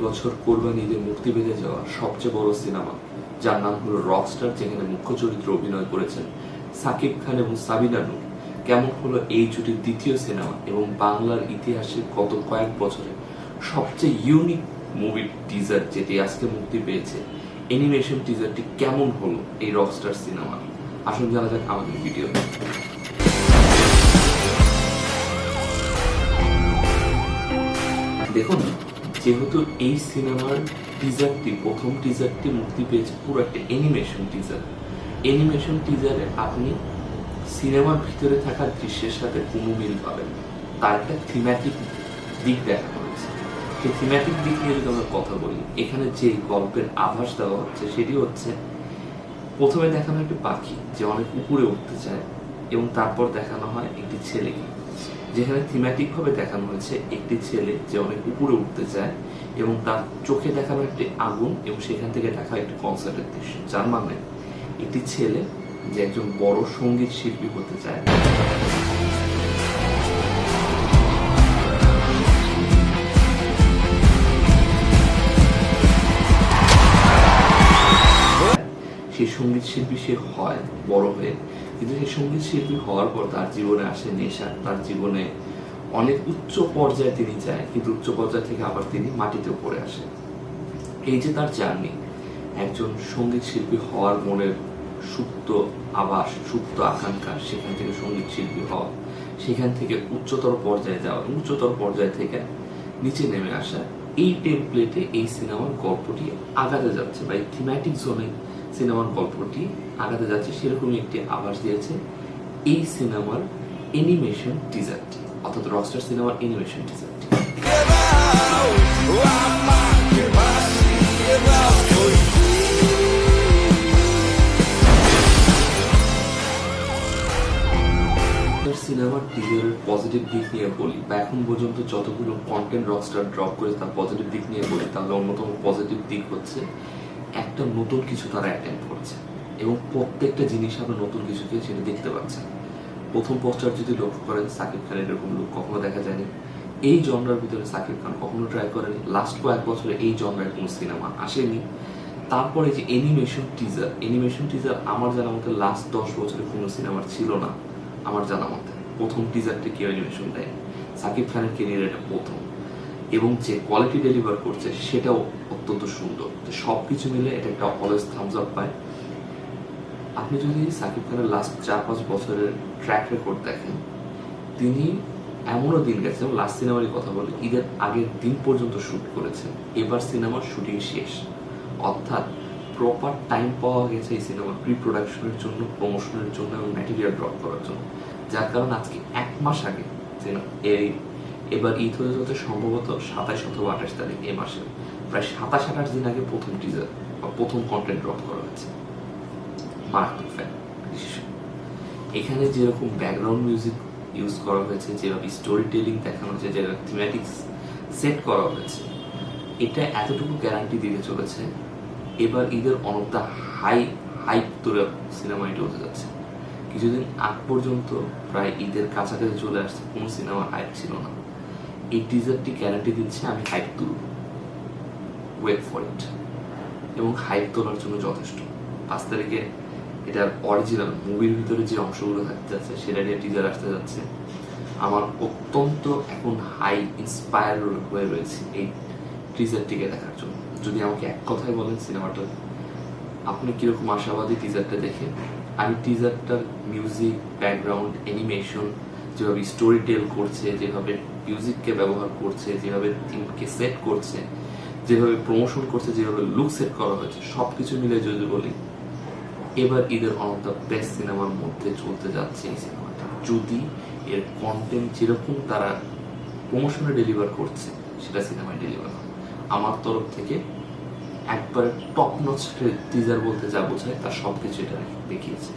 এবছর কোরবানি ঈদে মুক্তি পেতে যাওয়া সবচেয়ে বড় সিনেমা, যার নাম হলো রকস্টার, যেখানে মুখ্য চরিত্রে অভিনয় করেছেন সাকিব খান এবং সাবিনা নূর। কেমন হলো এই জুটির দ্বিতীয় সিনেমা এবং বাংলার ইতিহাসে গত কয়েক বছরে সবচেয়ে ইউনিক মুভির টিজার যেটি আজকে মুক্তি পেয়েছে, অ্যানিমেশন টিজারটি কেমন হলো এই রকস্টার সিনেমা, আসুন জানা যাক আমাদের ভিডিও। দেখুন, যেহেতু এই সিনেমার টিজারটি প্রথম টিজারটি মুক্তি পেয়েছে পুরো একটা অ্যানিমেশন টিজারে আপনি সিনেমার ভিতরে থাকা দৃশ্যের সাথে কোনো মিল পাবেন, তার একটা থিমেটিক দিক দেখানো হয়েছে। সেই থিমেটিক দিক নিয়ে যদি আমরা কথা বলি, এখানে যে গল্পের আভাস দেওয়া হচ্ছে সেটি হচ্ছে, প্রথমে দেখানো একটি পাখি যে অনেক উপরে উঠতে চায় এবং তারপর দেখানো হয় একটি ছেলেকে, যেখানে থিমেটিক ভাবে দেখানো হয়েছে একটি ছেলে যে অনেক উপরে উঠতে চায় এবং তার চোখে দেখানো একটি আগুন এবং সেখান থেকে দেখা একটি কনসার্টের দৃশ্য, যার মানে একটি ছেলে যে একজন বড় সঙ্গীত শিল্পী হতে চায়। সেই সঙ্গীত শিল্পী সে হয় বড় হয়ে, কিন্তু সেই সঙ্গীত শিল্পী হওয়ার পর তার জীবনে আসে নেশা, তার জীবনে অনেক উচ্চ পর্যায়ে তিনি যায়, কিন্তু উচ্চ পর্যায় থেকে আবার তিনি মাটিতে পড়ে আসে। এই যে তার জার্নি, একজন সঙ্গীত শিল্পী হওয়ার মনের সুপ্ত আভাস, সুপ্ত আকাঙ্ক্ষা, সেখান থেকে সঙ্গীত শিল্পী হওয়া, সেখান থেকে উচ্চতর পর্যায়ে যাওয়া, উচ্চতর পর্যায় থেকে নিচে নেমে আসা, এই টেমপ্লেটে এই সিনেমার গল্পটি আগাতে যাচ্ছে বা এই থিমেটিক জোনে সিনেমার গল্পটি আগাতে যাচ্ছে, সেরকমই একটি আভাস দিয়েছে এই সিনেমার অ্যানিমেশন টিজারটি, অর্থাৎ রকস্টার সিনেমার অ্যানিমেশন টিজারটি। সিনেমার টিজারের পজিটিভ দিক নিয়ে বলি, বা এখন পর্যন্ত যতগুলো কন্টেন্ট রকস্টার ড্রপ করে তার পজিটিভ দিক নিয়ে বলি, তাহলে অন্যতম পজিটিভ দিক হচ্ছে একটা নতুন কিছু তারা অ্যাটেম্প করছে এবং প্রত্যেকটা জিনিস আমরা নতুন কিছুকে সেটা দেখতে পাচ্ছেন। প্রথম পোস্টার যদি লক্ষ্য করেন, সাকিব খানের এরকম লুক কখনো দেখা যায়নি। এই জনরার ভিতরে সাকিব খান কখনো ট্রাই করেনি, লাস্ট কয়েক বছরে এই জনরার কোনো সিনেমা আসেনি। তারপরে যে অ্যানিমেশন টিজার আমার জানা মতে লাস্ট 10 বছরে কোনো সিনেমার ছিল না আমার জানা মতে। প্রথম টিজারটি কেউ অ্যানিমেশন দেয়, সাকিব খানের কেরিয়ার এটা প্রথম, এবং যে কোয়ালিটি ডেলিভার করছে সেটাও অত্যন্ত সুন্দর। সবকিছু মিলে এটা একটা অলওয়েজ থামস আপ পায়। আপনি যদি সাকিব খানের লাস্ট 4-5 বছরের ট্র্যাক রেকর্ড দেখেন, তিনি এমনও দিন গেছে, লাস্ট সিনেমারই কথা বলি, ঈদের আগের দিন পর্যন্ত শুট করেছেন। এবার সিনেমার শুটিং শেষ, অর্থাৎ প্রপার টাইম পাওয়া গেছে এই সিনেমার প্রি প্রোডাকশনের জন্য, প্রমোশনের জন্য এবং ম্যাটেরিয়াল ড্রপ করার জন্য, যার কারণে আজকে 1 মাস আগে এবার ঈদ হতে সম্ভবত 27 অথবা 28 তারিখ, এই মাসে প্রায় 27-28 দিন আগে প্রথম টিজার বা প্রথম কন্টেন্ট ড্রপ করা হয়েছে। মারাত্মক ফ্যান। এখানে যেরকম ব্যাকগ্রাউন্ড মিউজিক ইউজ করা হয়েছে, যেভাবে স্টোরি টেলিং দেখানো হয়েছে, যেভাবে থিমেটিক্স সেট করা হয়েছে, এটা এতটুকু গ্যারান্টি দিতে চলেছে এবার ঈদের অনেকটা হাইপ তোলে সিনেমা এটা হতে যাচ্ছে। কিছুদিন আগ পর্যন্ত প্রায় ঈদের কাছাকাছি চলে আসছে, কোনো সিনেমার হাইপ ছিল না। এই টিজারটি গ্যারান্টি দিচ্ছে আমি হাইপ তুলব, ওয়েট ফর ইট, এবং হাইপ তোলার জন্য যথেষ্ট। 5 তারিখে এটার অরিজিনাল মুভির ভিতরে যে অংশগুলো থাকতে যাচ্ছে সেটা নিয়ে টিজার আসতে যাচ্ছে। আমার অত্যন্ত এখন হাই ইন্সপায়ার হয়ে রয়েছে এই টিজারটিকে দেখার জন্য। যদি আমাকে এক কথায় বলেন সিনেমাটা আপনি কিরকম আশাবাদী টিজারটা দেখে, আমি টিজারটার মিউজিক, ব্যাকগ্রাউন্ড, অ্যানিমেশন, যেভাবে স্টোরি টেল করছে, যেভাবে মিউজিককে ব্যবহার করছে, যেভাবে থিমকে সেট করছে, যেভাবে প্রমোশন করছে, যেভাবে লুক সেট করা হয়েছে, সবকিছু মিলে যদি বলি এবার ঈদের অন অফ দ্য বেস্ট সিনেমার মধ্যে চলতে যাচ্ছে এই সিনেমাটা, যদি এর কন্টেন্ট যেরকম তারা প্রমোশনে ডেলিভার করছে সেটা সিনেমায় ডেলিভার হয়। আমার তরফ থেকে একবার টপ নচ টিজার বলতে যা বোঝায় তার সবকিছু এটা দেখিয়েছে।